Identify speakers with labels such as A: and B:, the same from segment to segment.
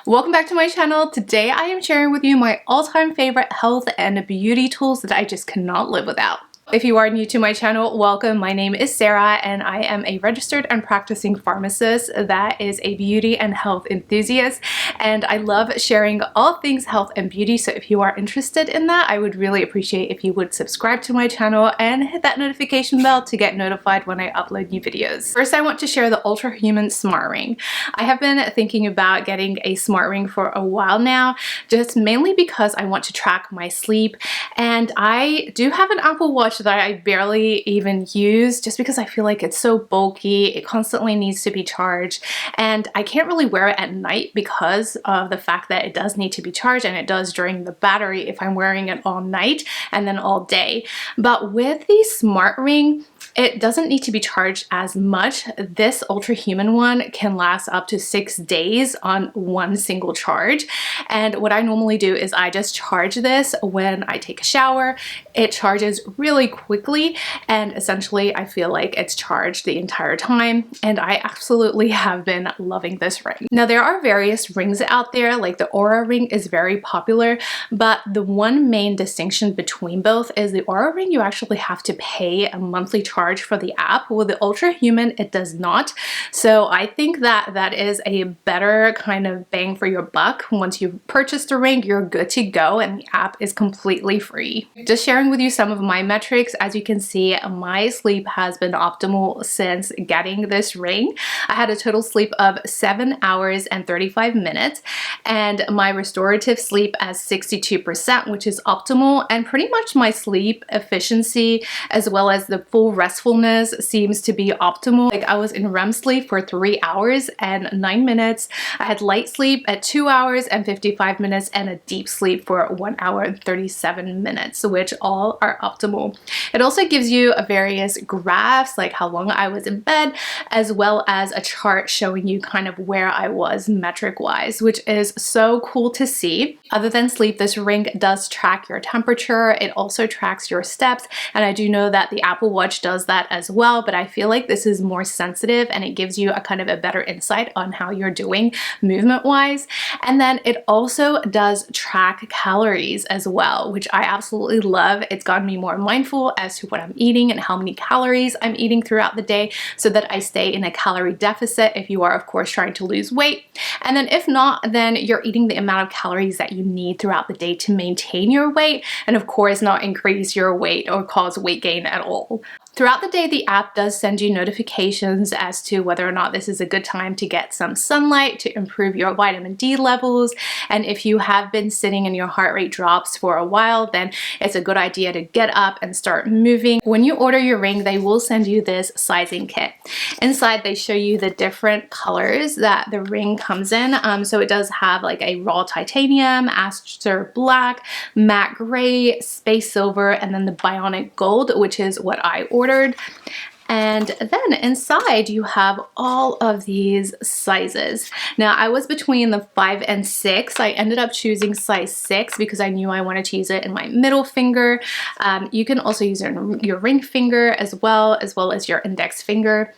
A: Welcome back to my channel. Today I am sharing with you my all-time favorite health and beauty tools that I just cannot live without. If you are new to my channel, welcome. My name is Sarah and I am a registered and practicing pharmacist that is a beauty and health enthusiast, and I love sharing all things health and beauty. So if you are interested in that, I would really appreciate if you would subscribe to my channel and hit that notification bell to get notified when I upload new videos. First, I want to share the Ultrahuman Smart Ring. I have been thinking about getting a smart ring for a while now, just mainly because I want to track my sleep, and I do have an Apple Watch that I barely even use just because I feel like it's so bulky. It constantly needs to be charged, and I can't really wear it at night because of the fact that it does need to be charged, and it does drain the battery if I'm wearing it all night and then all day. But with the smart ring, it doesn't need to be charged as much. This Ultrahuman one can last up to 6 days on one single charge. And what I normally do is I just charge this when I take a shower. It charges really quickly, and essentially I feel like it's charged the entire time, and I absolutely have been loving this ring. Now, there are various rings out there, like the Oura ring is very popular, but the one main distinction between both is the Oura ring, you actually have to pay a monthly charge for the app. With the Ultrahuman, it does not. So I think that that is a better kind of bang for your buck. Once you've purchased the ring, you're good to go, and the app is completely free. Just sharing with you some of my metrics. As you can see, my sleep has been optimal since getting this ring. I had a total sleep of 7 hours and 35 minutes, and my restorative sleep as 62%, which is optimal, and pretty much my sleep efficiency as well as the full restfulness seems to be optimal. Like, I was in REM sleep for 3 hours and 9 minutes. I had light sleep at 2 hours and 55 minutes and a deep sleep for 1 hour and 37 minutes, which all are optimal. It also gives you various graphs, like how long I was in bed, as well as a chart showing you kind of where I was metric wise, which is so cool to see. Other than sleep, this ring does track your temperature. It also tracks your steps, and I do know that the Apple Watch does that as well, but I feel like this is more sensitive and it gives you a kind of a better insight on how you're doing movement wise. And then it also does track calories as well, which I absolutely love. It's gotten me more mindful as to what I'm eating and how many calories I'm eating throughout the day, so that I stay in a calorie deficit if you are, of course, trying to lose weight. And then if not, then you're eating the amount of calories that you need throughout the day to maintain your weight, and of course not increase your weight or cause weight gain at all. Throughout the day, the app does send you notifications as to whether or not this is a good time to get some sunlight to improve your vitamin D levels. And if you have been sitting and your heart rate drops for a while, then it's a good idea to get up and start moving. When you order your ring, they will send you this sizing kit. Inside, they show you the different colors that the ring comes in. So it does have like a raw titanium, aster black, matte gray, space silver, and then the bionic gold, which is what I ordered. And then inside you have all of these sizes. Now, I was between the 5 and 6. I ended up choosing size 6 because I knew I wanted to use it in my middle finger. You can also use it in your ring finger as well as your index finger.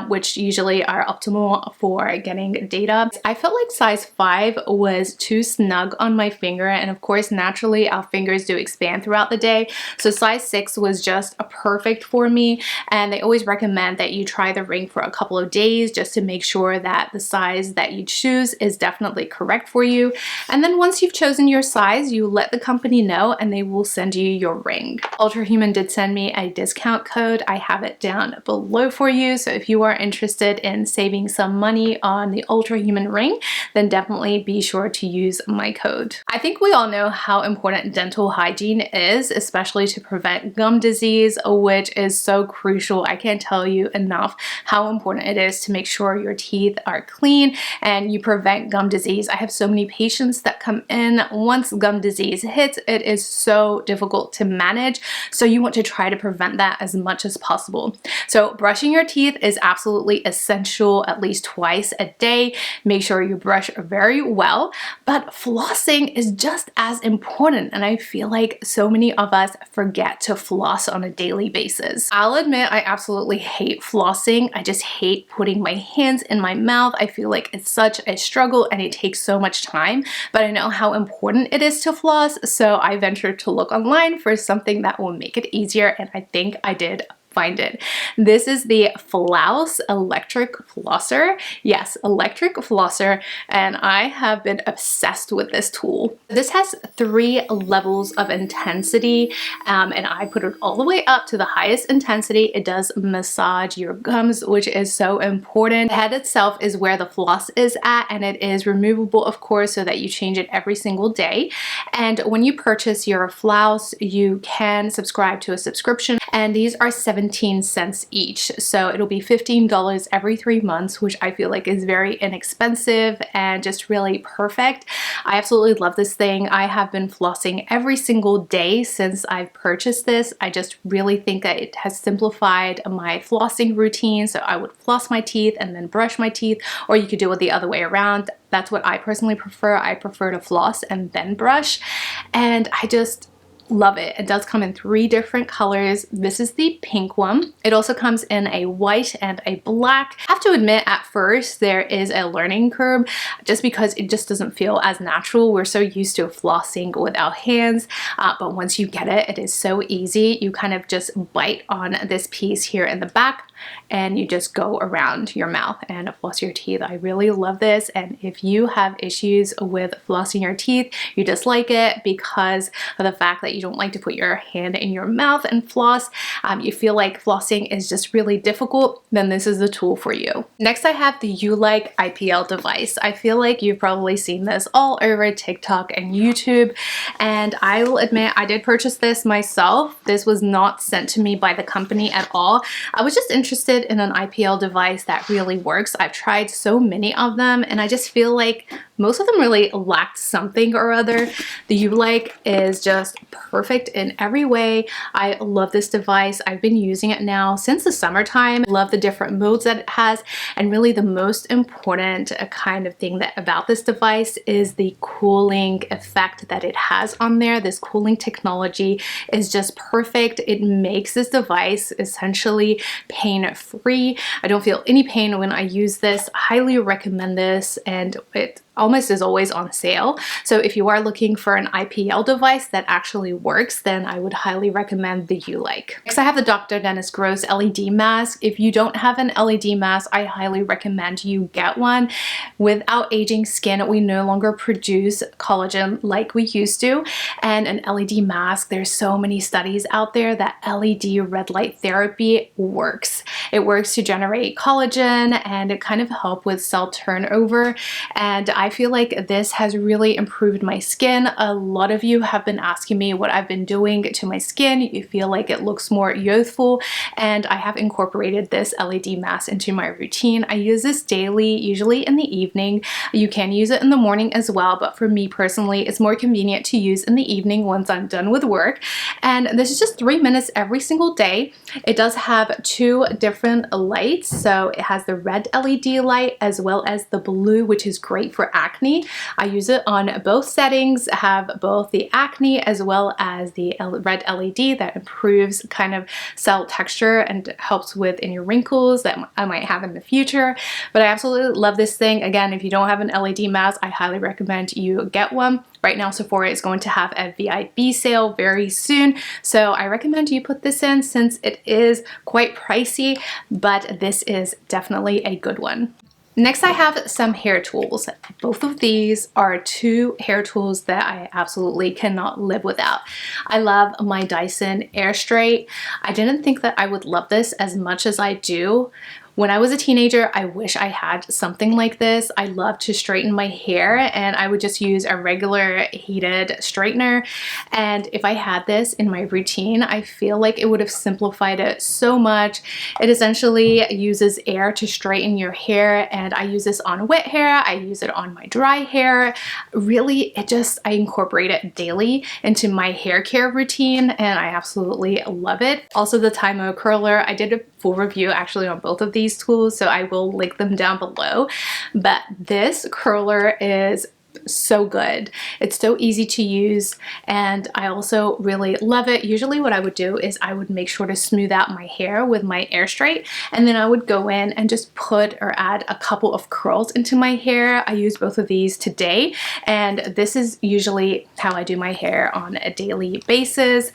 A: Which usually are optimal for getting data. I felt like size 5 was too snug on my finger, and of course naturally our fingers do expand throughout the day, so size 6 was just perfect for me. And they always recommend that you try the ring for a couple of days just to make sure that the size that you choose is definitely correct for you. And then once you've chosen your size, you let the company know and they will send you your ring. Ultrahuman did send me a discount code. I have it down below for you, so if you are interested in saving some money on the Ultrahuman ring, then definitely be sure to use my code. I think we all know how important dental hygiene is, especially to prevent gum disease, which is so crucial. I can't tell you enough how important it is to make sure your teeth are clean and you prevent gum disease. I have so many patients that come in. Once gum disease hits, it is so difficult to manage, so you want to try to prevent that as much as possible. So brushing your teeth is is absolutely essential at least twice a day. Make sure you brush very well, but flossing is just as important, and I feel like so many of us forget to floss on a daily basis. I'll admit I absolutely hate flossing. I just hate putting my hands in my mouth. I feel like it's such a struggle and it takes so much time, but I know how important it is to floss, so I ventured to look online for something that will make it easier, and I think I did find it. This is the Flaus Electric Flosser. Yes, electric flosser, and I have been obsessed with this tool. This has 3 levels of intensity, and I put it all the way up to the highest intensity. It does massage your gums, which is so important. The head itself is where the floss is at, and it is removable, of course, so that you change it every single day. And when you purchase your Flaus, you can subscribe to a subscription, and these are 17 cents each, so it'll be $15 every 3 months, which I feel like is very inexpensive and just really perfect. I absolutely love this thing. I have been flossing every single day since I've purchased this. I just really think that it has simplified my flossing routine. So I would floss my teeth and then brush my teeth, or you could do it the other way around. That's what I personally prefer. I prefer to floss and then brush, and I just love it. It does come in 3 different colors. This is the pink one. It also comes in a white and a black. I have to admit, at first there is a learning curve just because it just doesn't feel as natural. We're so used to flossing with our hands, but once you get it, it is so easy. You kind of just bite on this piece here in the back and you just go around your mouth and floss your teeth. I really love this, and if you have issues with flossing your teeth, you dislike it because of the fact that you don't like to put your hand in your mouth and floss, you feel like flossing is just really difficult, then this is the tool for you. Next, I have the Ulike IPL device. I feel like you've probably seen this all over TikTok and YouTube, and I will admit I did purchase this myself. This was not sent to me by the company at all. I was just interested in an IPL device that really works. I've tried so many of them, and I just feel like most of them really lacked something or other. The Ulike is just perfect in every way. I love this device. I've been using it now since the summertime. I love the different modes that it has, and really the most important kind of thing about this device is the cooling effect that it has on there. This cooling technology is just perfect. It makes this device essentially pain-free. I don't feel any pain when I use this. I highly recommend this, and it almost is always on sale. So if you are looking for an IPL device that actually works, then I would highly recommend the Ulike. Next, I have the Dr. Dennis Gross LED mask. If you don't have an LED mask, I highly recommend you get one. Without aging skin, we no longer produce collagen like we used to, and an LED mask, there's so many studies out there that LED red light therapy works. It works to generate collagen and it kind of help with cell turnover, and I feel like this has really improved my skin. A lot of you have been asking me what I've been doing to my skin. You feel like it looks more youthful, and I have incorporated this LED mask into my routine. I use this daily, usually in the evening. You can use it in the morning as well, but for me personally, it's more convenient to use in the evening once I'm done with work. And this is just 3 minutes every single day. It does have 2 different lights. So it has the red LED light as well as the blue, which is great for acne. I use it on both settings. I have both the acne as well as the red LED that improves kind of cell texture and helps with any wrinkles that I might have in the future. But I absolutely love this thing. Again, if you don't have an LED mask, I highly recommend you get one. Right now, Sephora is going to have a VIB sale very soon, so I recommend you put this in since it is quite pricey, but this is definitely a good one. Next, I have some hair tools. Both of these are 2 hair tools that I absolutely cannot live without. I love my Dyson Airstraight. I didn't think that I would love this as much as I do. When I was a teenager, I wish I had something like this. I love to straighten my hair, and I would just use a regular heated straightener. And if I had this in my routine, I feel like it would have simplified it so much. It essentially uses air to straighten your hair, and I use this on wet hair. I use it on my dry hair. Really, I incorporate it daily into my hair care routine, and I absolutely love it. Also, the Tymo curler, I did full review actually on both of these tools, so I will link them down below. But this curler is so good. It's so easy to use, and I also really love it. Usually what I would do is I would make sure to smooth out my hair with my Airstright, and then I would go in and just put or add a couple of curls into my hair. I use both of these today, and this is usually how I do my hair on a daily basis,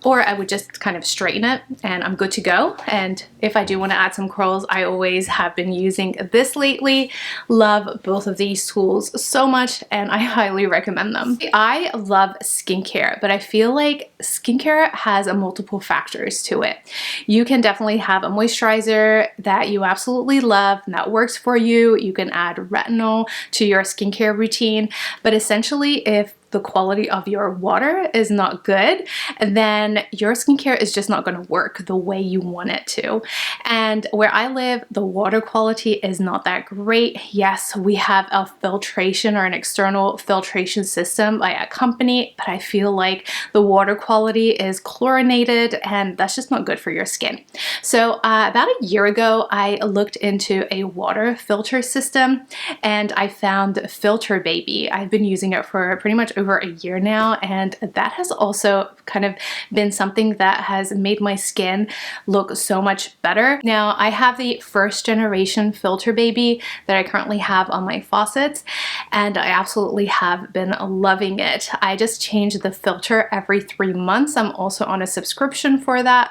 A: or I would just kind of straighten it and I'm good to go. And if I do want to add some curls, I always have been using this lately. Love both of these tools so much, and I highly recommend them. I love skincare, but I feel like skincare has multiple factors to it. You can definitely have a moisturizer that you absolutely love and that works for you. You can add retinol to your skincare routine, but essentially if the quality of your water is not good, then your skincare is just not going to work the way you want it to. And where I live, the water quality is not that great. Yes, we have a filtration or an external filtration system by a company, but I feel like the water quality is chlorinated, and that's just not good for your skin. So about a year ago, I looked into a water filter system, and I found Filterbaby. I've been using it for pretty much over a year now, and that has also kind of been something that has made my skin look so much better. Now I have the first generation Filterbaby that I currently have on my faucets, and I absolutely have been loving it. I just change the filter every 3 months. I'm also on a subscription for that,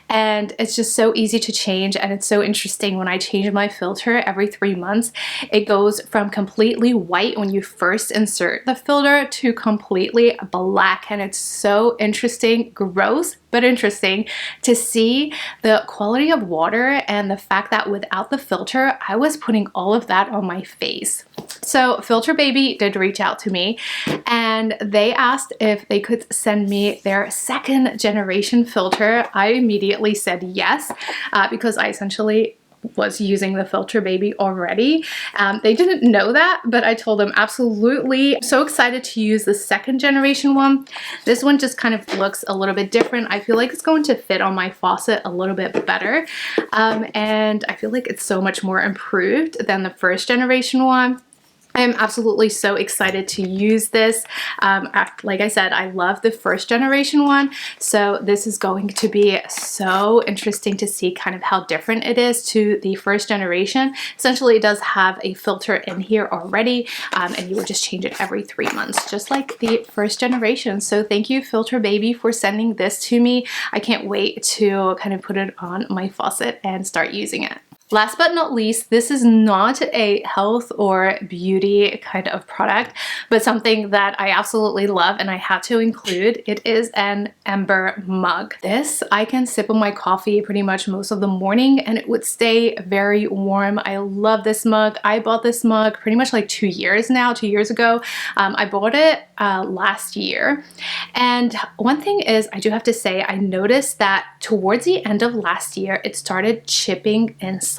A: and it's just so easy to change. And it's so interesting, when I change my filter every 3 months, it goes from completely white when you first insert the filter to completely black, and it's so interesting, gross, but interesting to see the quality of water and the fact that without the filter, I was putting all of that on my face. So Filterbaby did reach out to me, and they asked if they could send me their second generation filter. I immediately said yes, because I essentially was using the Filterbaby already. They didn't know that, but I told them absolutely. So excited to use the second generation one. This one just kind of looks a little bit different. I feel like it's going to fit on my faucet a little bit better, and I feel like it's so much more improved than the first generation one. I'm absolutely so excited to use this. Like I said, I love the first generation one, so this is going to be so interesting to see kind of how different it is to the first generation. Essentially, it does have a filter in here already, and you would just change it every 3 months, just like the first generation. So thank you, Filterbaby, for sending this to me. I can't wait to kind of put it on my faucet and start using it. Last but not least, this is not a health or beauty kind of product, but something that I absolutely love and I had to include. It is an Ember Mug. This, I can sip on my coffee pretty much most of the morning and it would stay very warm. I love this mug. I bought this mug pretty much like 2 years now, 2 years ago. I bought it last year. And one thing is, I do have to say, I noticed that towards the end of last year, it started chipping inside.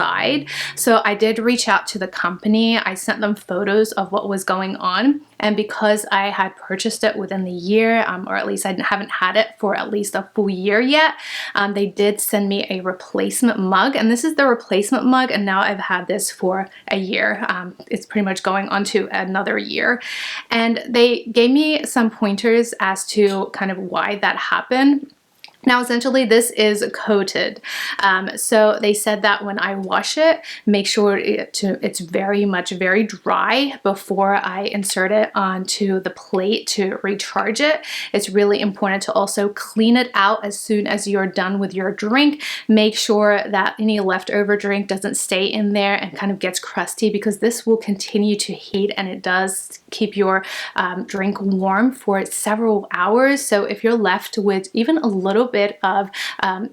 A: So I did reach out to the company. I sent them photos of what was going on. And because I had purchased it within the year, or at least I haven't had it for at least a full year yet, they did send me a replacement mug. And this is the replacement mug. And now I've had this for a year. It's pretty much going on to another year. And they gave me some pointers as to kind of why that happened. Now, essentially, this is coated. So they said that when I wash it, make sure it's very dry before I insert it onto the plate to recharge it. It's really important to also clean it out as soon as you're done with your drink. Make sure that any leftover drink doesn't stay in there and kind of gets crusty, because this will continue to heat and it does keep your drink warm for several hours. So if you're left with even a little bit of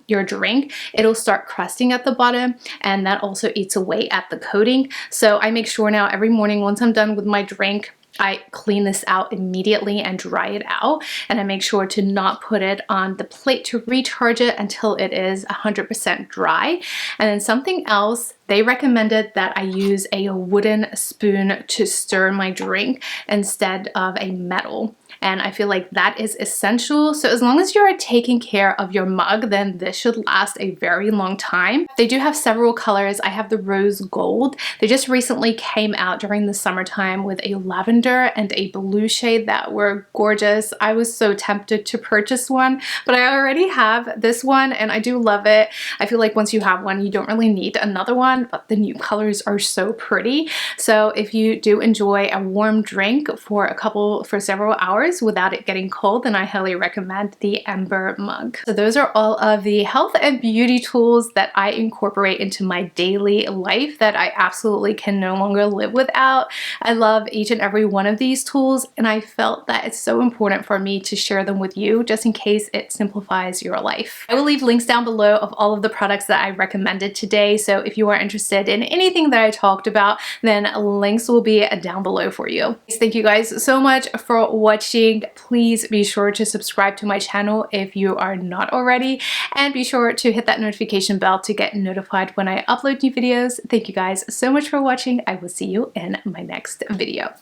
A: your drink, it'll start crusting at the bottom, and that also eats away at the coating. So I make sure now every morning once I'm done with my drink, I clean this out immediately and dry it out, and I make sure to not put it on the plate to recharge it until it is 100% dry. And then something else They recommended that I use a wooden spoon to stir my drink instead of a metal. And I feel like that is essential. So as long as you're taking care of your mug, then this should last a very long time. They do have several colors. I have the rose gold. They just recently came out during the summertime with a lavender and a blue shade that were gorgeous. I was so tempted to purchase one, but I already have this one and I do love it. I feel like once you have one, you don't really need another one, but the new colors are so pretty. So if you do enjoy a warm drink for several hours without it getting cold, then I highly recommend the Ember Mug. So those are all of the health and beauty tools that I incorporate into my daily life that I absolutely can no longer live without. I love each and every one of these tools, and I felt that it's so important for me to share them with you just in case it simplifies your life. I will leave links down below of all of the products that I recommended today, so if you are interested in anything that I talked about, then links will be down below for you. Thank you guys so much for watching. Please be sure to subscribe to my channel if you are not already, and be sure to hit that notification bell to get notified when I upload new videos. Thank you guys so much for watching. I will see you in my next video.